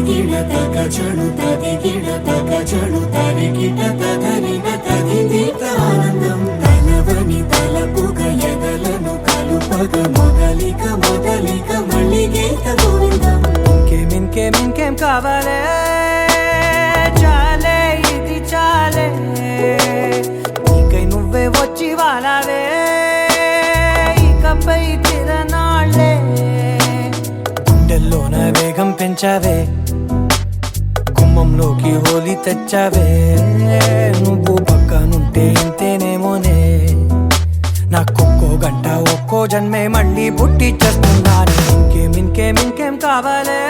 తదిగిడ తగ చడు తదిగిడ తగ చడు తరిగిట తదరిన తదిదీత ఆనందం తలవని తలపుగ ఎదలను కలుపగ మొదలిక మొదలిక మళ్ళీ గీత గోవిందం ఇంకేం కావాలే చాలే ఇది చాలే నీకై నువ్వే వచ్చి వాలావే ఇకపై తిరనాళ్ళే గుండెల్లోన వేగం పెంచావే గుమ్మంలోకి హోలీ తెచ్చావే నువ్వు పక్కనుంటే ఇంతేనేమోనే నాకొక్కో గంట ఒక్కో జన్మే మళ్ళీ పుట్టి చేస్తున్నాను ఇంకేం కావాలే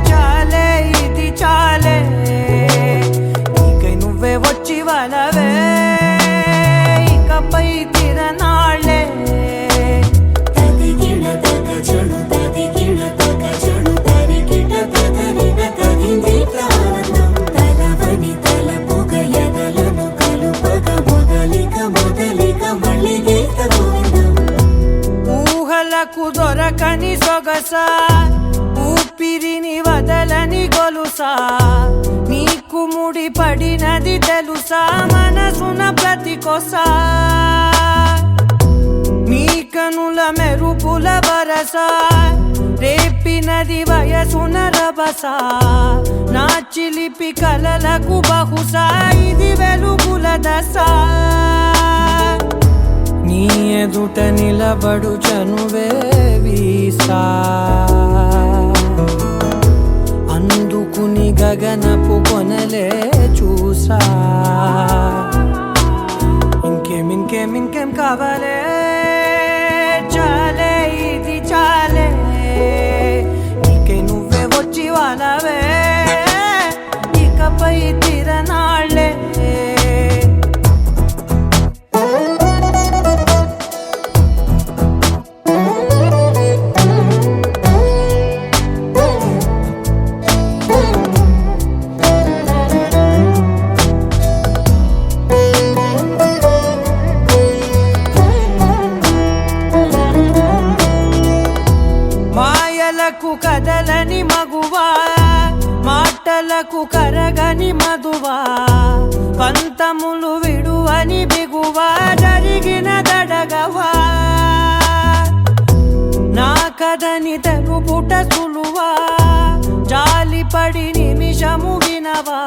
చాలే ఇది చాలే నీకై నువ్వే వచ్చి వాలవే ఇకపై తిరనాళ్ళే తదిగిడ తగ చడు తదిగిడ తగ చడు తరిగిట తదరిన తదిదీత ఆనందం తలవని తలపుగ ఎదలను కలుపగ మొదలిక మొదలిక మళ్ళీ గీత గోవిందం ఊహలకు దొరకని సొగసా ఊపిరిని వదలని గొలుసా నీకు ముడి పడినది తెలుసా మనసున ప్రతి కొసా నీ కనుల మెరుపుల వరసా రేపినది వయసున రభసా నా చిలిపి కలలకు బహుశా ఇది వెలుగుల దశ నీ ఎదుట నిలబడు చనువే వీసా అందుకుని గగనపు కొనలే చూసా ఇంకేం కావాలే చాలే ఇది చాలే నీకై నువ్వే వచ్చి వాలవే ఇకపై తిరనాళ్ళే మాయలకు కదలని మగువా మాటలకు కరగని మధువా పంతములు విడువని బిగువా జరిగిన దడగవా నా కథని తెలుపుట సులువా జాలిపడి నిమిషము వినవా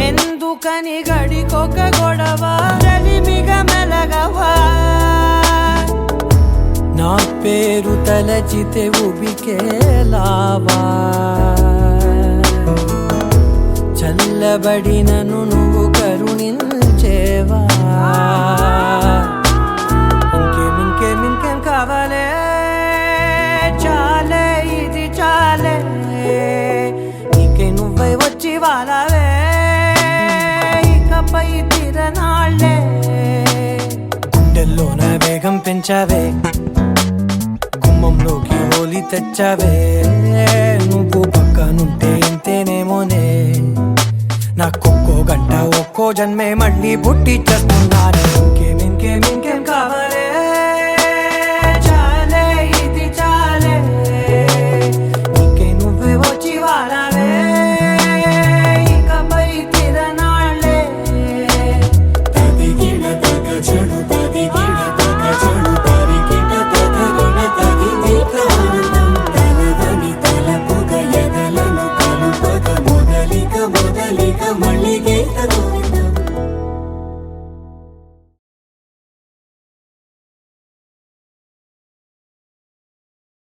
ఎందుకని గడికొక గొడవ రలిమిగ మెలగవా నా పేరు తలచితే ఉబికేలావా చల్లబడినను నువ్వు కరుణించేవా ఇంకేం కావాలే చాలే ఇది చాలే నీకై నువ్వై వచ్చి వాలవే ఇకపై తిరనాళ్ళే గుండెల్లోన వేగం పెంచావే గుమ్మంలోకి హోలీ తెచ్చావే నువ్వు పక్కనుంటే ఇంతేనేమోనే నాకొక్కో గంట ఒక్కో జన్మే మళ్ళీ పుట్టి చేస్తున్నాను ఇంకేం